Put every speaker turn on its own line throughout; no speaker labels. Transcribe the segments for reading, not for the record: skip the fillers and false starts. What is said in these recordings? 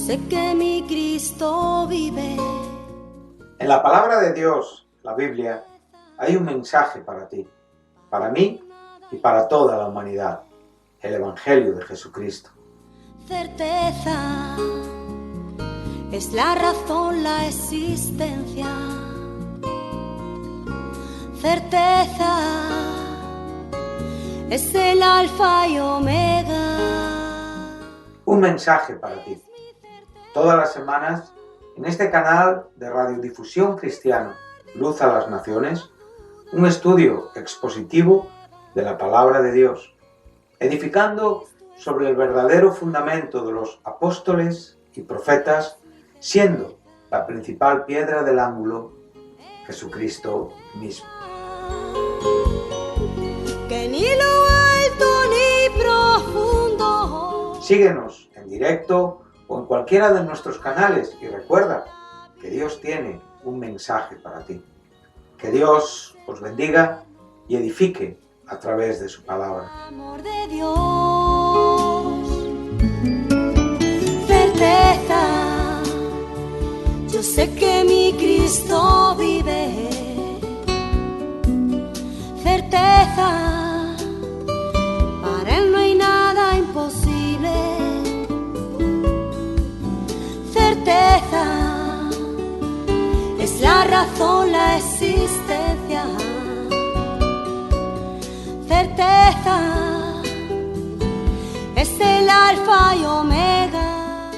sé que mi Cristo vive.
En la palabra de Dios, la Biblia, hay un mensaje para ti, para mí y para toda la humanidad, el Evangelio de Jesucristo.
Certeza es la razón, la existencia. Certeza es el alfa y omega.
Un mensaje para ti. Todas las semanas, en este canal de radiodifusión cristiana, Luz a las Naciones, un estudio expositivo de la palabra de Dios, edificando sobre el verdadero fundamento de los apóstoles y profetas, siendo la principal piedra del ángulo Jesucristo mismo.
Que ni lo alto ni profundo.
Síguenos en directo o en cualquiera de nuestros canales y recuerda que Dios tiene un mensaje para ti. Que Dios os bendiga y edifique a través de su palabra.
Amor de Dios, certeza, yo sé que mi Cristo vive. Certeza, para Él no hay nada imposible. Certeza, es la razón, la existencia. Certeza, es el alfa y omega.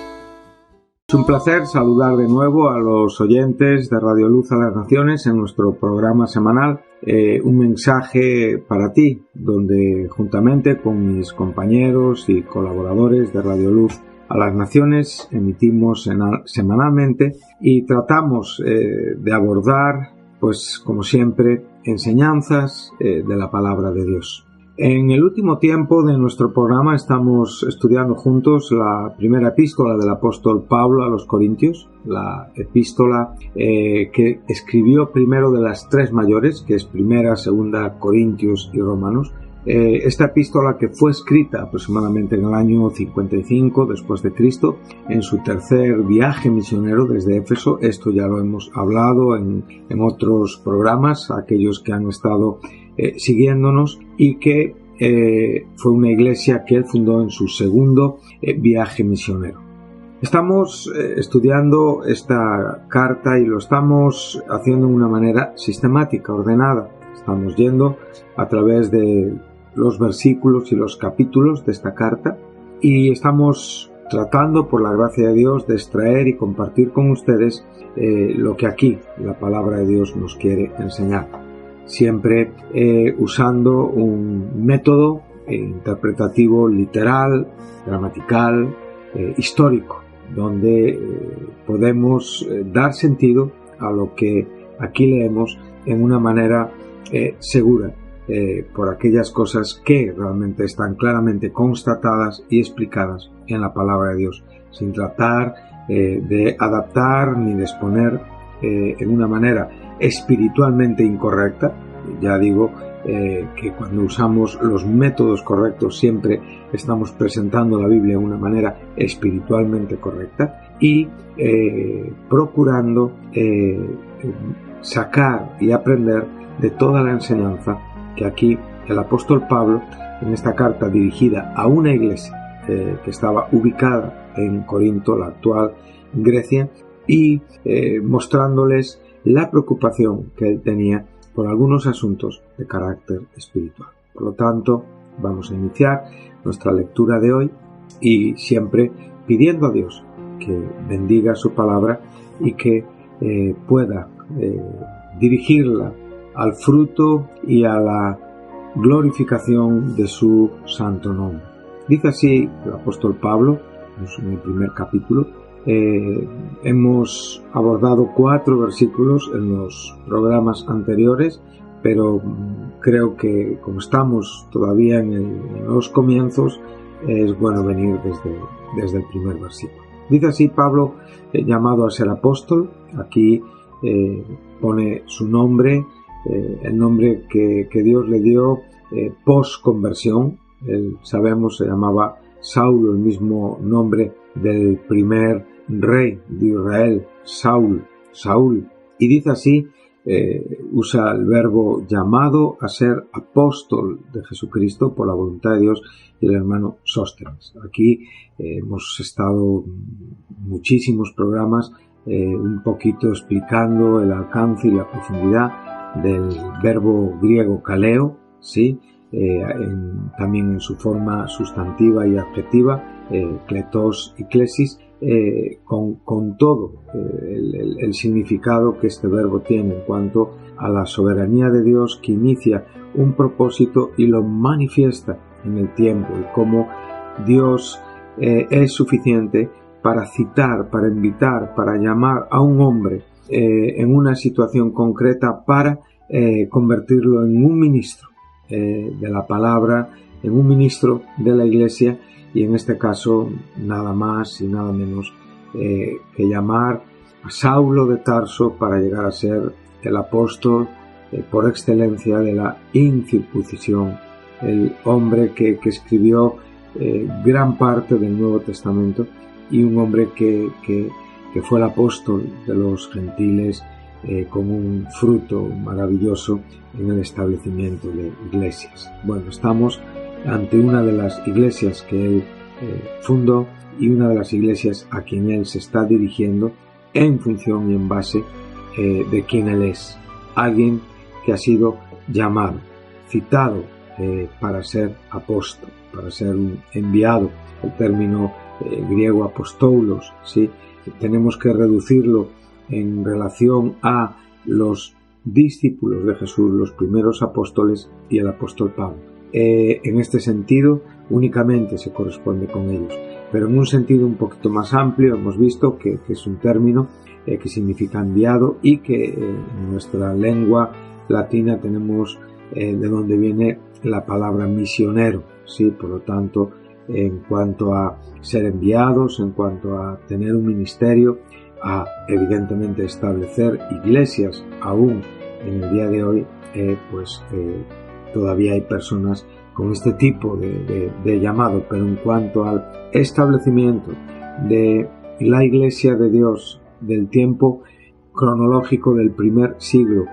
Es un placer saludar de nuevo a los oyentes de Radio Luz a las Naciones en nuestro programa semanal, un mensaje para ti, donde juntamente con mis compañeros y colaboradores de Radio Luz a las Naciones emitimos semanalmente y tratamos de abordar, pues como siempre, enseñanzas de la palabra de Dios. En el último tiempo de nuestro programa estamos estudiando juntos la primera epístola del apóstol Pablo a los Corintios, la epístola que escribió primero de las tres mayores, que es Primera, Segunda, Corintios y Romanos. Esta epístola, que fue escrita aproximadamente en el año 55 después de Cristo, en su tercer viaje misionero desde Éfeso. Esto ya lo hemos hablado en otros programas, aquellos que han estado siguiéndonos, y que fue una iglesia que él fundó en su segundo viaje misionero. Estamos estudiando esta carta y lo estamos haciendo de una manera sistemática, ordenada. Estamos yendo a través de los versículos y los capítulos de esta carta y estamos tratando, por la gracia de Dios, de extraer y compartir con ustedes lo que aquí la palabra de Dios nos quiere enseñar. Siempre usando un método interpretativo literal, gramatical, histórico, donde podemos dar sentido a lo que aquí leemos en una manera segura, por aquellas cosas que realmente están claramente constatadas y explicadas en la palabra de Dios, sin tratar de adaptar ni de exponer en una manera espiritualmente incorrecta. Ya digo que cuando usamos los métodos correctos siempre estamos presentando la Biblia de una manera espiritualmente correcta y procurando sacar y aprender de toda la enseñanza que aquí el apóstol Pablo, en esta carta dirigida a una iglesia que estaba ubicada en Corinto, la actual Grecia, y mostrándoles la preocupación que él tenía por algunos asuntos de carácter espiritual. Por lo tanto, vamos a iniciar nuestra lectura de hoy y siempre pidiendo a Dios que bendiga su palabra y que pueda dirigirla al fruto y a la glorificación de su santo nombre. Dice así el apóstol Pablo en el primer capítulo. Hemos abordado 4 versículos en los programas anteriores, pero creo que como estamos todavía en los comienzos, es bueno venir desde el primer versículo. Dice así Pablo, llamado a ser apóstol. Aquí pone su nombre, el nombre que Dios le dio post-conversión. Él, sabemos, se llamaba Saulo, el mismo nombre del primer rey de Israel, Saúl, y dice así, usa el verbo llamado a ser apóstol de Jesucristo por la voluntad de Dios, y el hermano Sóstenes. Aquí hemos estado muchísimos programas un poquito explicando el alcance y la profundidad del verbo griego kaleo, ¿sí? También en su forma sustantiva y adjetiva, kletos y klesis, con todo el significado que este verbo tiene en cuanto a la soberanía de Dios, que inicia un propósito y lo manifiesta en el tiempo, y cómo Dios es suficiente para citar, para invitar, para llamar a un hombre en una situación concreta para convertirlo en un ministro de la palabra, en un ministro de la Iglesia, y en este caso nada más y nada menos que llamar a Saulo de Tarso para llegar a ser el apóstol por excelencia de la incircuncisión, el hombre que escribió gran parte del Nuevo Testamento, y un hombre que fue el apóstol de los gentiles con un fruto maravilloso en el establecimiento de iglesias. Bueno, estamos ante una de las iglesias que él fundó, y una de las iglesias a quien él se está dirigiendo en función y en base de quién él es. Alguien que ha sido llamado, citado para ser apóstol, para ser un enviado. El término griego apostoulos, ¿sí? Tenemos que reducirlo en relación a los discípulos de Jesús, los primeros apóstoles y el apóstol Pablo. En este sentido únicamente se corresponde con ellos, pero en un sentido un poquito más amplio hemos visto que es un término que significa enviado, y que en nuestra lengua latina tenemos de donde viene la palabra misionero, ¿sí? Por lo tanto, en cuanto a ser enviados, en cuanto a tener un ministerio, a evidentemente establecer iglesias, aún en el día de hoy, todavía hay personas con este tipo de llamado, pero en cuanto al establecimiento de la Iglesia de Dios del tiempo cronológico del primer siglo,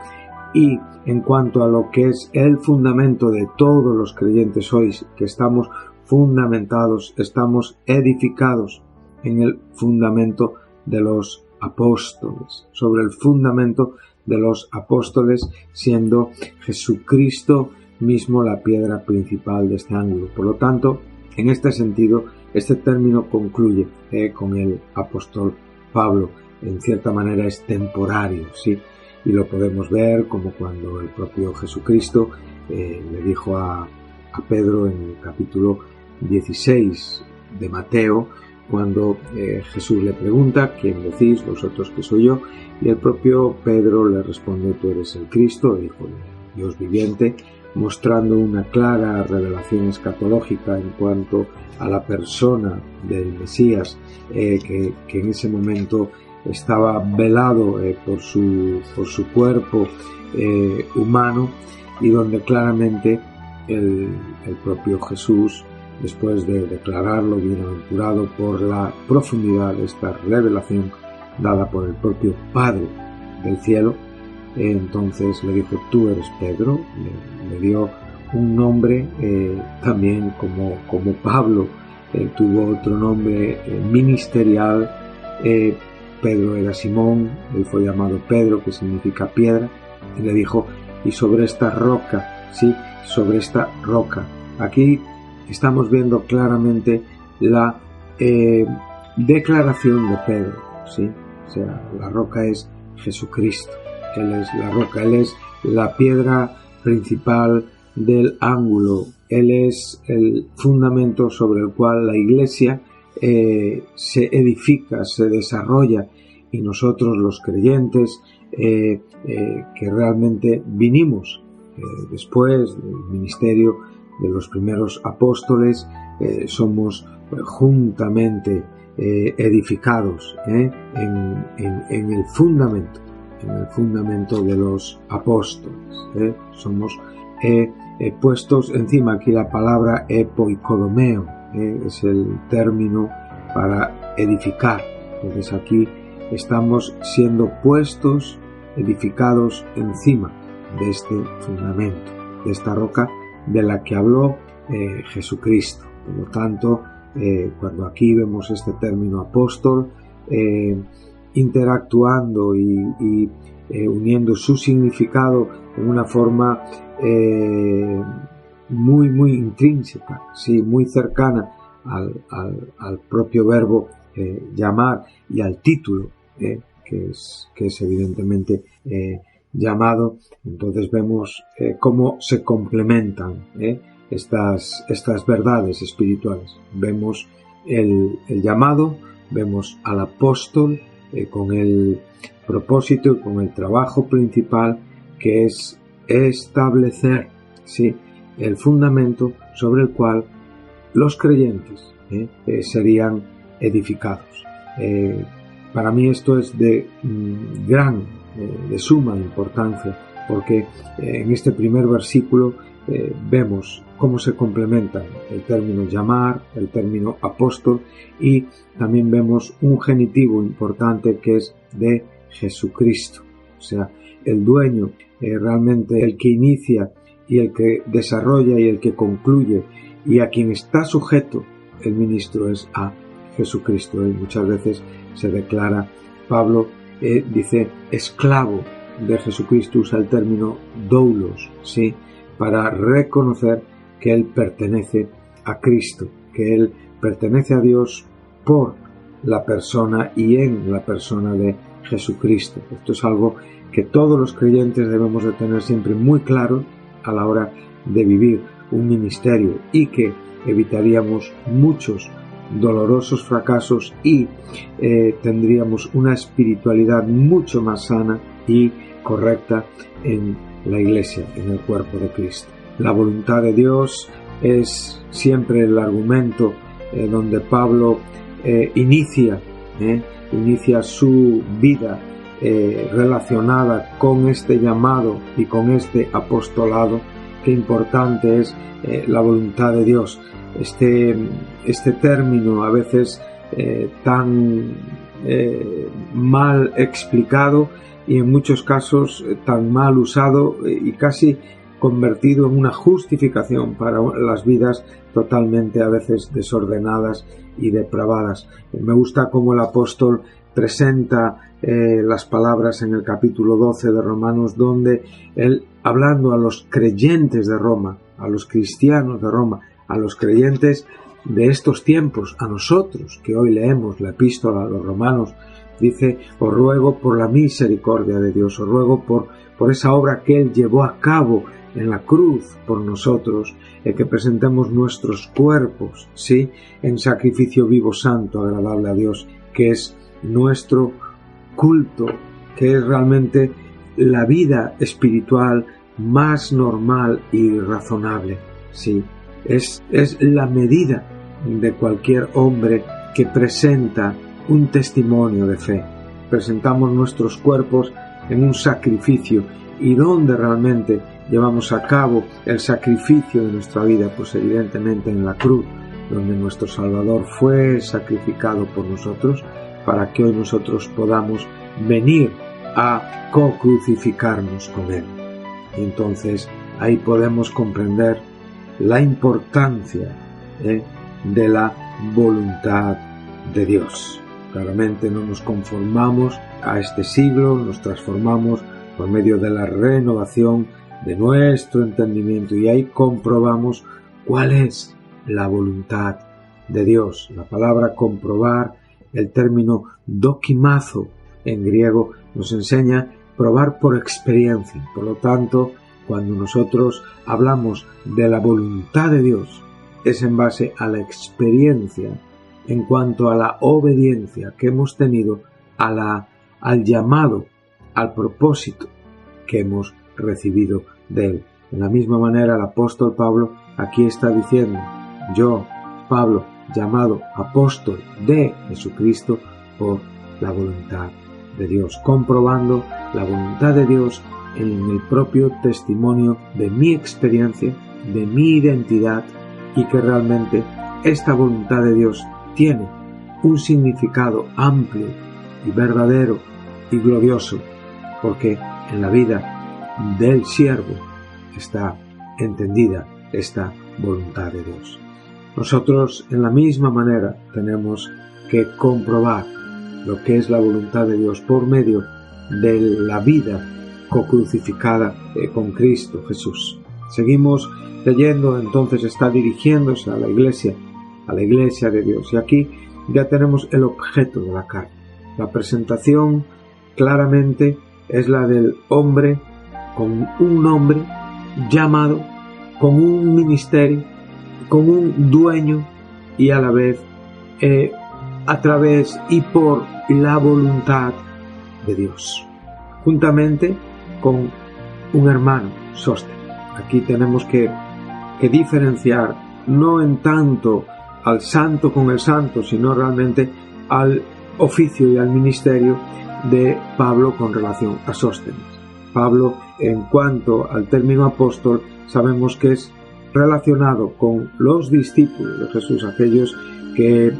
y en cuanto a lo que es el fundamento de todos los creyentes hoy, que estamos fundamentados, estamos edificados en el fundamento de los apóstoles, sobre el fundamento de los apóstoles, siendo Jesucristo mismo la piedra principal de este ángulo. Por lo tanto, en este sentido, este término concluye con el apóstol Pablo. En cierta manera es temporario, ¿sí? Y lo podemos ver como cuando el propio Jesucristo le dijo a Pedro en el capítulo 16 de Mateo, cuando Jesús le pregunta: ¿quién decís vosotros que soy yo? Y el propio Pedro le responde: tú eres el Cristo, el Hijo de Dios viviente, mostrando una clara revelación escatológica en cuanto a la persona del Mesías, que en ese momento estaba velado por su cuerpo humano, y donde claramente el propio Jesús, después de declararlo bienaventurado por la profundidad de esta revelación dada por el propio Padre del cielo, entonces le dijo: tú eres Pedro. Le dio un nombre también como Pablo tuvo otro nombre ministerial. Pedro era Simón, él fue llamado Pedro, que significa piedra, y le dijo: y sobre esta roca, sí, sobre esta roca. Aquí estamos viendo claramente la declaración de Pedro, ¿sí? O sea, la roca es Jesucristo. Él es la roca, Él es la piedra principal del ángulo. Él es el fundamento sobre el cual la Iglesia se edifica, se desarrolla, y nosotros los creyentes que realmente vinimos después del ministerio de los primeros apóstoles, somos juntamente edificados en el fundamento de los apóstoles. Somos puestos encima. Aquí la palabra epoikodomeo es el término para edificar, Entonces aquí estamos siendo puestos, edificados encima de este fundamento, de esta roca de la que habló Jesucristo. Por lo tanto, cuando aquí vemos este término apóstol, interactuando y uniendo su significado en una forma muy intrínseca, sí, muy cercana al propio verbo llamar y al título que es evidentemente llamado. Entonces vemos cómo se complementan estas verdades espirituales. Vemos el llamado, vemos al apóstol con el propósito y con el trabajo principal, que es establecer, ¿sí?, el fundamento sobre el cual los creyentes serían edificados. Para mí esto es de suma importancia, porque en este primer versículo vemos cómo se complementan el término llamar, el término apóstol, y también vemos un genitivo importante que es de Jesucristo. O sea, el dueño, realmente el que inicia y el que desarrolla y el que concluye, y a quien está sujeto el ministro es a Jesucristo. Y muchas veces se declara, Pablo dice esclavo de Jesucristo, usa el término doulos, ¿sí?, para reconocer que él pertenece a Cristo, que él pertenece a Dios por la persona y en la persona de Jesucristo. Esto es algo que todos los creyentes debemos de tener siempre muy claro a la hora de vivir un ministerio, y que evitaríamos muchos dolorosos fracasos y tendríamos una espiritualidad mucho más sana y correcta en la Iglesia, en el cuerpo de Cristo. La voluntad de Dios es siempre el argumento donde Pablo inicia su vida relacionada con este llamado y con este apostolado. Qué importante es la voluntad de Dios. Este término a veces tan mal explicado y en muchos casos tan mal usado y casi convertido en una justificación para las vidas totalmente a veces desordenadas y depravadas. Me gusta cómo el apóstol presenta las palabras en el capítulo 12 de Romanos, donde él, hablando a los creyentes de Roma, a los cristianos de Roma, a los creyentes de estos tiempos, a nosotros que hoy leemos la epístola a los romanos, dice: os ruego por la misericordia de Dios, os ruego por esa obra que él llevó a cabo en la cruz por nosotros, que presentemos nuestros cuerpos, ¿sí?, en sacrificio vivo, santo, agradable a Dios, que es nuestro culto, que es realmente la vida espiritual más normal y razonable, ¿sí? Es la medida de cualquier hombre que presenta un testimonio de fe. Presentamos nuestros cuerpos en un sacrificio. ¿Y dónde realmente llevamos a cabo el sacrificio de nuestra vida? Pues evidentemente en la cruz, donde nuestro Salvador fue sacrificado por nosotros, para que hoy nosotros podamos venir a co-crucificarnos con Él. Y entonces ahí podemos comprender la importancia de la voluntad de Dios. Claramente no nos conformamos a este siglo, nos transformamos por medio de la renovación de nuestro entendimiento, y ahí comprobamos cuál es la voluntad de Dios. La palabra comprobar, el término dokimazo en griego, nos enseña probar por experiencia. Por lo tanto, cuando nosotros hablamos de la voluntad de Dios, es en base a la experiencia en cuanto a la obediencia que hemos tenido al llamado, al propósito que hemos recibido de Él. De la misma manera, el apóstol Pablo aquí está diciendo: yo, Pablo, llamado apóstol de Jesucristo por la voluntad de Dios, comprobando la voluntad de Dios en el propio testimonio de mi experiencia, de mi identidad, y que realmente esta voluntad de Dios tiene un significado amplio y verdadero y glorioso, porque en la vida del siervo está entendida esta voluntad de Dios. Nosotros en la misma manera tenemos que comprobar lo que es la voluntad de Dios por medio de la vida cocrucificada con Cristo Jesús. Seguimos leyendo, entonces está dirigiéndose a la iglesia de Dios, y aquí ya tenemos el objeto de la carta. La presentación claramente es la del hombre con un nombre llamado, con un ministerio, con un dueño y a la vez a través y por la voluntad de Dios, juntamente con un hermano, Sóstenes. Aquí tenemos que diferenciar no en tanto al santo con el santo, sino realmente al oficio y al ministerio de Pablo con relación a Sóstenes. Pablo, en cuanto al término apóstol, sabemos que es relacionado con los discípulos de Jesús, aquellos que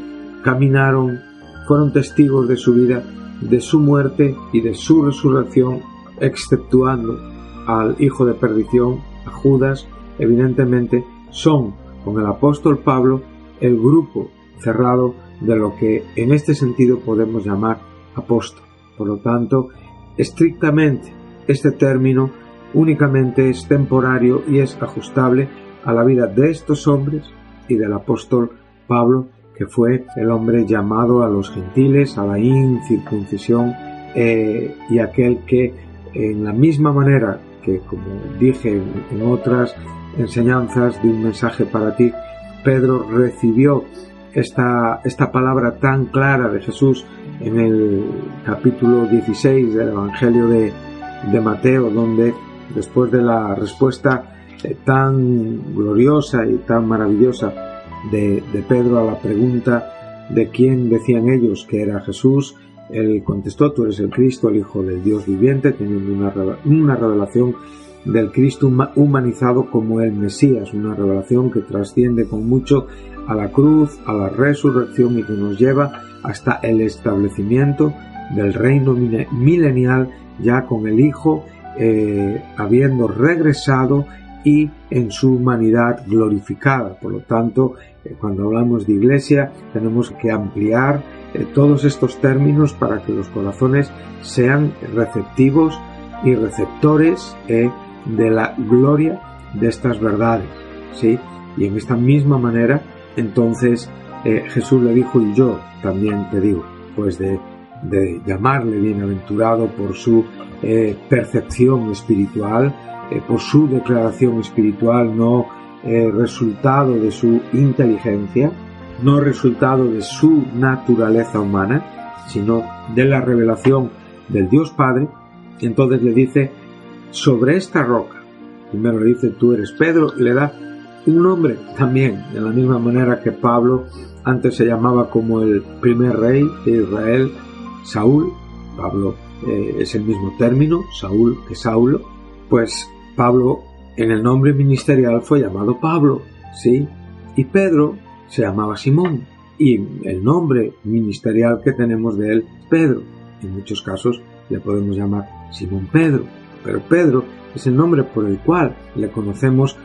caminaron, fueron testigos de su vida, de su muerte y de su resurrección, exceptuando al hijo de perdición, a Judas. Evidentemente son, con el apóstol Pablo, el grupo cerrado de lo que en este sentido podemos llamar apóstol. Por lo tanto, estrictamente este término únicamente es temporario y es ajustable a la vida de estos hombres y del apóstol Pablo, que fue el hombre llamado a los gentiles a la incircuncisión, y aquel que, en la misma manera que, como dije en otras enseñanzas de un mensaje para ti, Pedro recibió esta palabra tan clara de Jesús en el capítulo 16 del Evangelio de Mateo, donde después de la respuesta tan gloriosa y tan maravillosa de Pedro a la pregunta de quién decían ellos que era Jesús, él contestó: tú eres el Cristo, el Hijo del Dios viviente, teniendo una revelación del Cristo humanizado como el Mesías, una revelación que trasciende con mucho a la cruz, a la resurrección, y que nos lleva hasta el establecimiento del reino milenial, ya con el Hijo habiendo regresado y en su humanidad glorificada. Por lo tanto, cuando hablamos de iglesia, tenemos que ampliar todos estos términos para que los corazones sean receptivos y receptores de la gloria de estas verdades, ¿sí? Y en esta misma manera, entonces, Jesús le dijo: y yo también te digo, pues de llamarle bienaventurado por su percepción espiritual, por su declaración espiritual, no resultado de su inteligencia, no resultado de su naturaleza humana, sino de la revelación del Dios Padre. Y entonces le dice: sobre esta roca, primero le dice: tú eres Pedro, y le da un nombre también, de la misma manera que Pablo antes se llamaba como el primer rey de Israel, Saúl. Pablo es el mismo término, Saúl, que Saulo. Pues Pablo, en el nombre ministerial, fue llamado Pablo, ¿sí? Y Pedro se llamaba Simón, y el nombre ministerial que tenemos de él, Pedro. En muchos casos le podemos llamar Simón Pedro, pero Pedro es el nombre por el cual le conocemos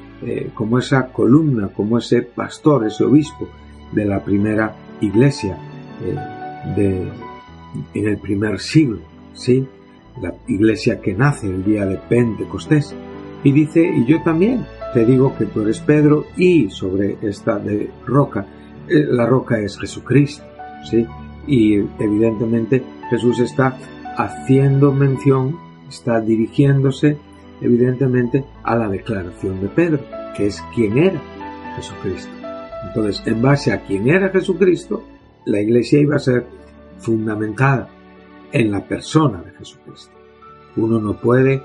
como esa columna, como ese pastor, ese obispo de la primera iglesia en el primer siglo, ¿sí? La iglesia que nace el día de Pentecostés. Y dice: y yo también te digo que tú eres Pedro, y sobre esta de roca, la roca es Jesucristo, ¿sí? Y evidentemente Jesús está haciendo mención, está dirigiéndose evidentemente a la declaración de Pedro, que es quién era Jesucristo. Entonces, en base a quién era Jesucristo, la iglesia iba a ser fundamentada en la persona de Jesucristo. Uno no puede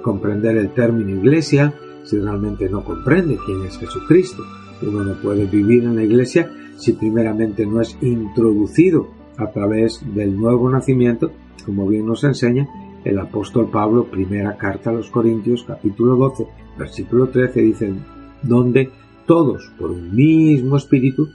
comprender el término iglesia si realmente no comprende quién es Jesucristo. Uno no puede vivir en la iglesia si primeramente no es introducido a través del nuevo nacimiento, como bien nos enseña el apóstol Pablo, primera carta a los Corintios, capítulo 12, versículo 13, dice: donde todos por un mismo espíritu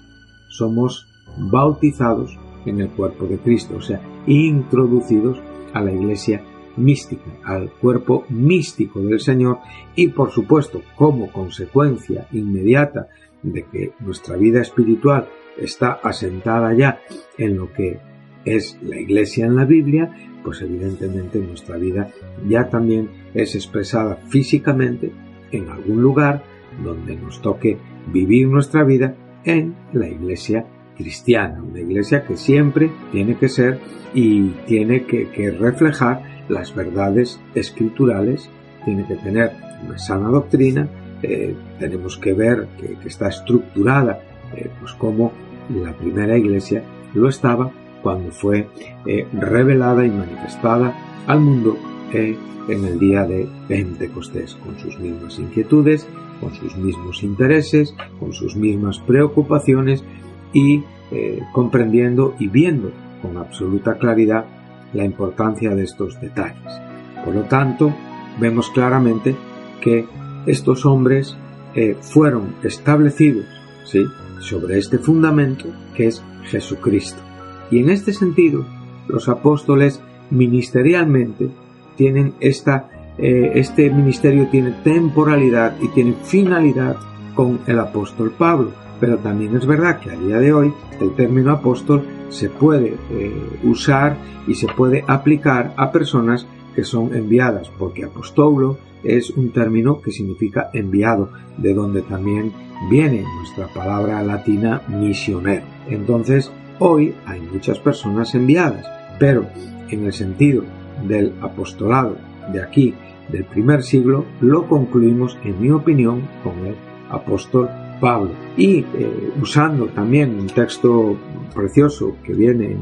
somos bautizados en el cuerpo de Cristo, o sea, introducidos a la Iglesia mística, al cuerpo místico del Señor, y por supuesto, como consecuencia inmediata de que nuestra vida espiritual está asentada ya en lo que es la Iglesia en la Biblia, pues evidentemente nuestra vida ya también es expresada físicamente en algún lugar donde nos toque vivir nuestra vida en la Iglesia cristiana, una iglesia que siempre tiene que ser y tiene que reflejar las verdades escriturales, tiene que tener una sana doctrina, tenemos que ver que está estructurada, pues como la primera iglesia lo estaba cuando fue revelada y manifestada al mundo en el día de Pentecostés, con sus mismas inquietudes, con sus mismos intereses, con sus mismas preocupaciones y comprendiendo y viendo con absoluta claridad la importancia de estos detalles. Por lo tanto, vemos claramente que estos hombres fueron establecidos, ¿sí?, sobre este fundamento que es Jesucristo. Y en este sentido, los apóstoles ministerialmente tienen este ministerio tiene temporalidad y tiene finalidad con el apóstol Pablo, pero también es verdad que a día de hoy el término apóstol se puede usar y se puede aplicar a personas que son enviadas, porque apostolo es un término que significa enviado, de donde también viene nuestra palabra latina misionero. Entonces, hoy hay muchas personas enviadas, pero en el sentido del apostolado de aquí, del primer siglo, lo concluimos, en mi opinión, con el apóstol Pablo. Y usando también un texto precioso que viene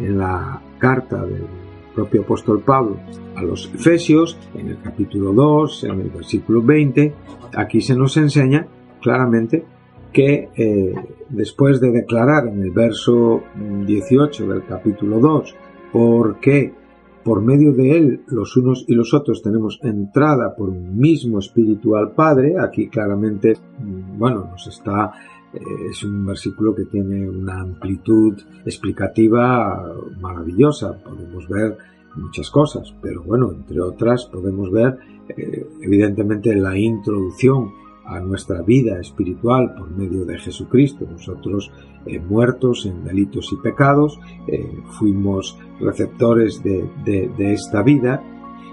en la carta del propio apóstol Pablo a los Efesios, en el capítulo 2, en el versículo 20, aquí se nos enseña claramente que después de declarar en el verso 18 del capítulo 2, porque por medio de él los unos y los otros tenemos entrada por un mismo espíritu al Padre, aquí claramente, es un versículo que tiene una amplitud explicativa maravillosa. Podemos ver muchas cosas, pero bueno, entre otras podemos ver evidentemente la introducción a nuestra vida espiritual por medio de Jesucristo. Nosotros muertos en delitos y pecados, fuimos receptores de esta vida,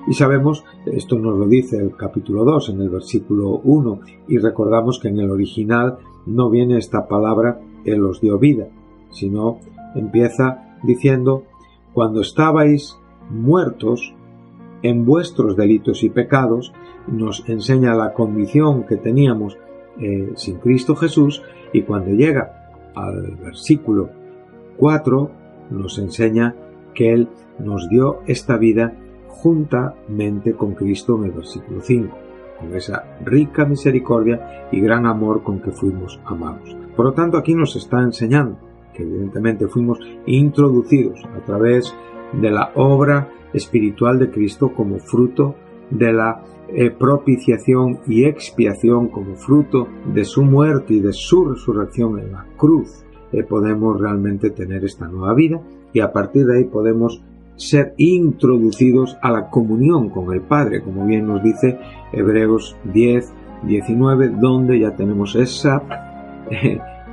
y sabemos, esto nos lo dice el capítulo 2 en el versículo 1, y recordamos que en el original no viene esta palabra Él os dio vida, sino empieza diciendo: cuando estabais muertos en vuestros delitos y pecados. Nos enseña la condición que teníamos sin Cristo Jesús, y cuando llega al versículo 4 nos enseña que Él nos dio esta vida juntamente con Cristo en el versículo 5, con esa rica misericordia y gran amor con que fuimos amados. Por lo tanto, aquí nos está enseñando que evidentemente fuimos introducidos a través de la obra espiritual de Cristo como fruto de la propiciación y expiación, como fruto de su muerte y de su resurrección en la cruz. Podemos realmente tener esta nueva vida, y a partir de ahí podemos ser introducidos a la comunión con el Padre, como bien nos dice Hebreos 10:19, donde ya tenemos esa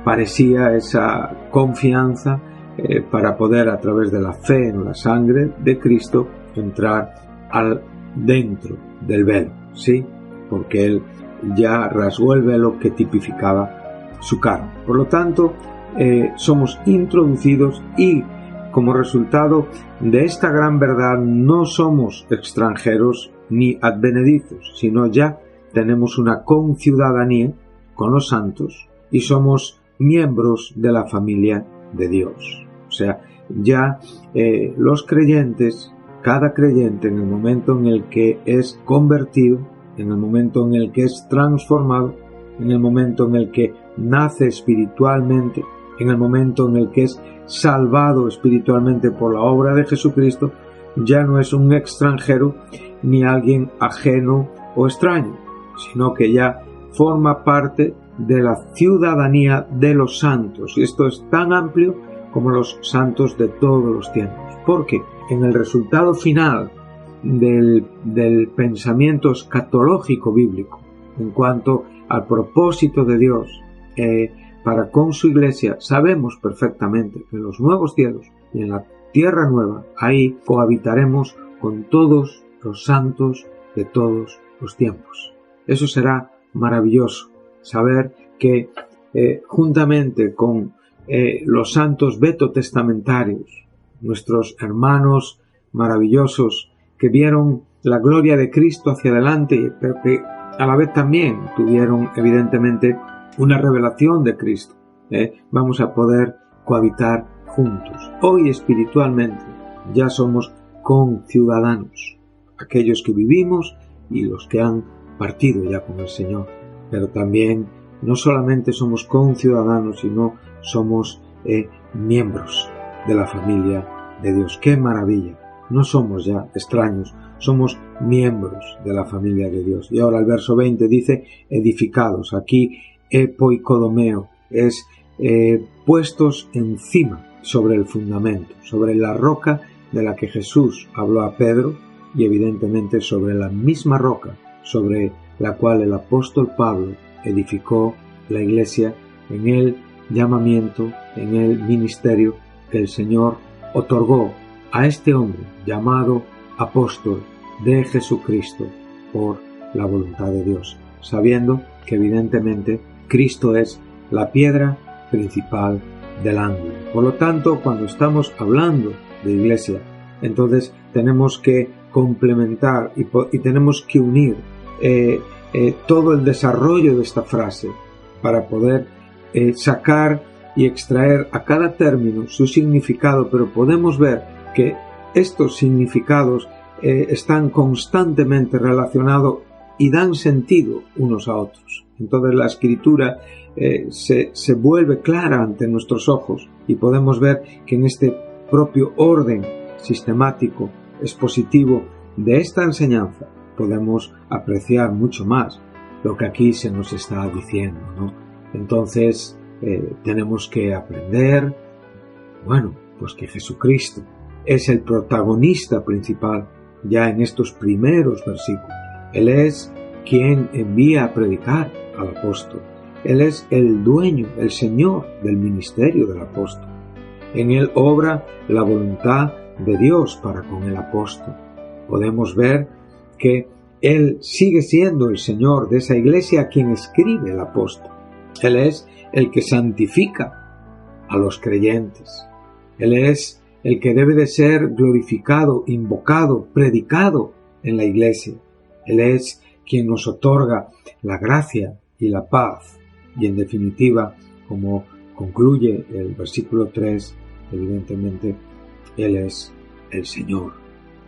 parecía esa confianza para poder, a través de la fe en la sangre de Cristo, entrar al dentro del velo, ¿sí? Porque Él ya rasgó el velo que tipificaba su carne. Por lo tanto, somos introducidos, y como resultado de esta gran verdad no somos extranjeros ni advenedizos, sino ya tenemos una conciudadanía con los santos y somos miembros de la familia de Dios. O sea, ya los creyentes, cada creyente, en el momento en el que es convertido, en el momento en el que es transformado, en el momento en el que nace espiritualmente, en el momento en el que es salvado espiritualmente por la obra de Jesucristo, ya no es un extranjero ni alguien ajeno o extraño, sino que ya forma parte de la ciudadanía de los santos. Y esto es tan amplio como los santos de todos los tiempos. Porque en el resultado final del pensamiento escatológico bíblico, en cuanto al propósito de Dios para con su Iglesia, sabemos perfectamente que en los nuevos cielos y en la tierra nueva, ahí cohabitaremos con todos los santos de todos los tiempos. Eso será maravilloso, saber que juntamente con los santos vetotestamentarios, nuestros hermanos maravillosos que vieron la gloria de Cristo hacia adelante, pero que a la vez también tuvieron evidentemente una revelación de Cristo, vamos a poder cohabitar juntos. Hoy espiritualmente ya somos conciudadanos, aquellos que vivimos y los que han partido ya con el Señor, pero también no solamente somos conciudadanos, sino somos miembros de la familia de Dios. ¡Qué maravilla! No somos ya extraños, somos miembros de la familia de Dios. Y ahora el verso 20 dice edificados. Aquí epoicodomeo es puestos encima, sobre el fundamento, sobre la roca de la que Jesús habló a Pedro, y evidentemente sobre la misma roca sobre la cual el apóstol Pablo edificó la Iglesia en el llamamiento, en el ministerio que el Señor otorgó a este hombre llamado apóstol de Jesucristo por la voluntad de Dios, sabiendo que evidentemente Cristo es la piedra principal del ángulo. Por lo tanto, cuando estamos hablando de Iglesia, entonces tenemos que complementar y tenemos que unir todo el desarrollo de esta frase para poder sacar y extraer a cada término su significado, pero podemos ver que estos significados están constantemente relacionados y dan sentido unos a otros. Entonces la escritura se vuelve clara ante nuestros ojos y podemos ver que en este propio orden sistemático, expositivo de esta enseñanza podemos apreciar mucho más lo que aquí se nos está diciendo, ¿no? Entonces tenemos que aprender, bueno, pues que Jesucristo es el protagonista principal ya en estos primeros versículos. Él es quien envía a predicar al apóstol. Él es el dueño, el Señor del ministerio del apóstol. En Él obra la voluntad de Dios para con el apóstol. Podemos ver que Él sigue siendo el Señor de esa iglesia a quien escribe el apóstol. Él es el que santifica a los creyentes. Él es el que debe de ser glorificado, invocado, predicado en la iglesia. Él es quien nos otorga la gracia y la paz. Y en definitiva, como concluye el versículo 3, evidentemente, Él es el Señor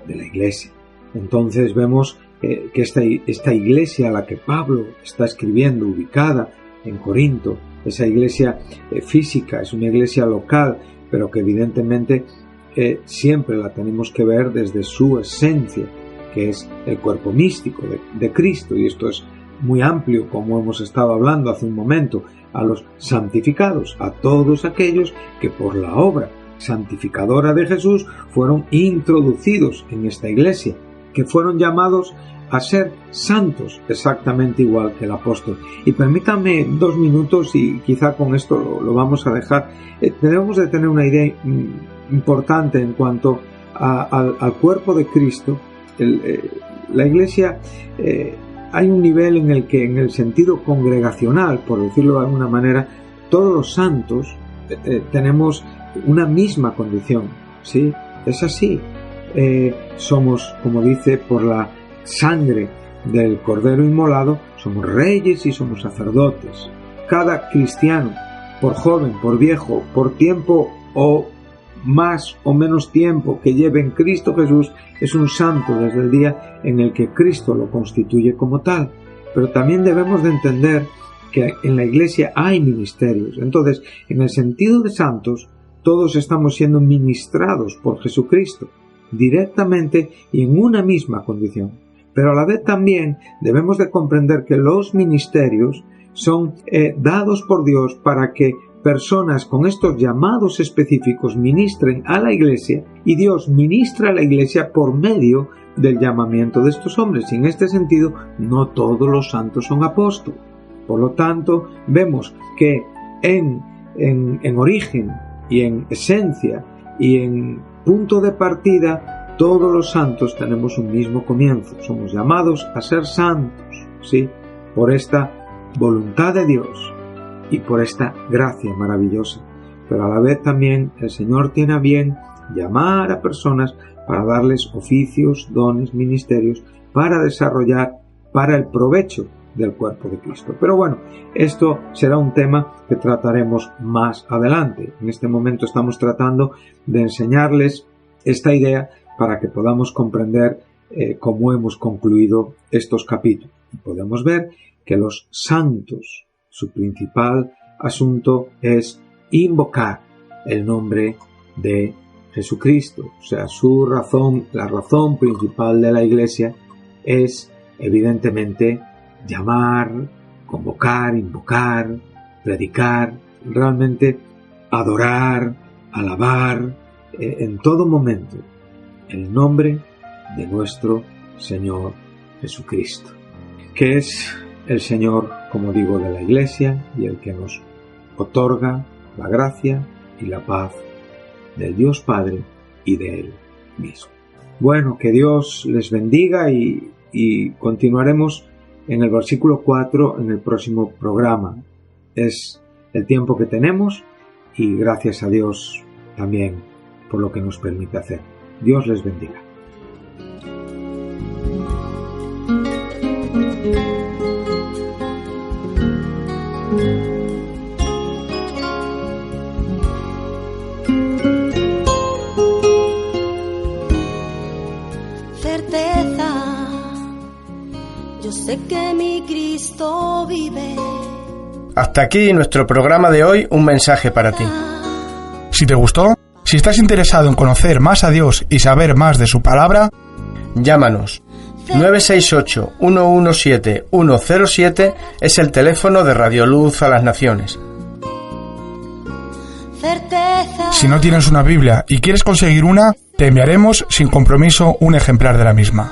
de la iglesia. Entonces vemos que esta iglesia a la que Pablo está escribiendo, ubicada en Corinto, esa iglesia física, es una iglesia local, pero que evidentemente siempre la tenemos que ver desde su esencia, que es el cuerpo místico de Cristo, y esto es muy amplio, como hemos estado hablando hace un momento, a los santificados, a todos aquellos que por la obra santificadora de Jesús fueron introducidos en esta iglesia, que fueron llamados a ser santos, exactamente igual que el apóstol. Y permítanme 2 minutos y quizá con esto lo vamos a dejar. Debemos de tener una idea importante en cuanto al cuerpo de Cristo. La iglesia, hay un nivel en el que, en el sentido congregacional, por decirlo de alguna manera, todos los santos tenemos una misma condición, ¿sí? Es así. Somos, como dice, por la sangre del Cordero inmolado, somos reyes y somos sacerdotes. Cada cristiano, por joven, por viejo, por tiempo o más o menos tiempo que lleve en Cristo Jesús, es un santo desde el día en el que Cristo lo constituye como tal. Pero también debemos de entender que en la iglesia hay ministerios. Entonces, en el sentido de santos, todos estamos siendo ministrados por Jesucristo, directamente y en una misma condición. Pero a la vez también debemos de comprender que los ministerios son dados por Dios para que personas con estos llamados específicos ministren a la Iglesia, y Dios ministra a la Iglesia por medio del llamamiento de estos hombres. Y en este sentido, no todos los santos son apóstoles. Por lo tanto, vemos que en origen y en esencia y en punto de partida, todos los santos tenemos un mismo comienzo. Somos llamados a ser santos, ¿sí? Por esta voluntad de Dios y por esta gracia maravillosa. Pero a la vez también el Señor tiene a bien llamar a personas para darles oficios, dones, ministerios, para desarrollar para el provecho del cuerpo de Cristo. Pero bueno, esto será un tema que trataremos más adelante. En este momento estamos tratando de enseñarles esta idea para que podamos comprender cómo hemos concluido estos capítulos. Y podemos ver que los santos, su principal asunto es invocar el nombre de Jesucristo. O sea, la razón principal de la Iglesia es evidentemente llamar, convocar, invocar, predicar, realmente adorar, alabar en todo momento el nombre de nuestro Señor Jesucristo, que es el Señor, como digo, de la Iglesia y el que nos otorga la gracia y la paz del Dios Padre y de Él mismo. Bueno, que Dios les bendiga y continuaremos en el versículo 4 en el próximo programa. Es el tiempo que tenemos y gracias a Dios también por lo que nos permite hacer. Dios les bendiga.
Certeza, yo sé que mi Cristo vive.
Hasta aquí nuestro programa de hoy, un mensaje para ti.
Si te gustó, si estás interesado en conocer más a Dios y saber más de su palabra,
llámanos. 968-117-107 es el teléfono de Radio Luz a las Naciones.
Si no tienes una Biblia y quieres conseguir una, te enviaremos sin compromiso un ejemplar de la misma.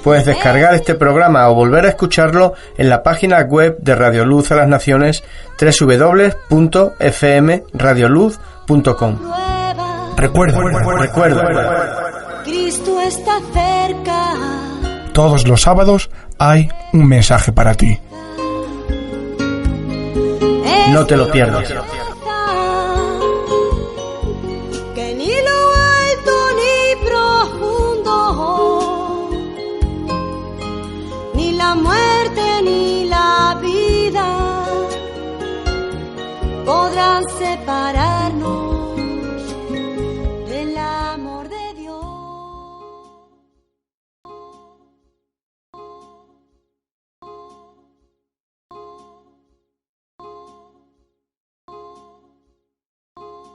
Puedes descargar este programa o volver a escucharlo en la página web de Radio Luz a las Naciones, www.fmradioluz.com.
Recuerda,
Cristo está cerca.
Todos los sábados hay un mensaje para ti.
No te lo pierdas.
Que ni lo alto ni profundo, ni la muerte ni la vida podrán separar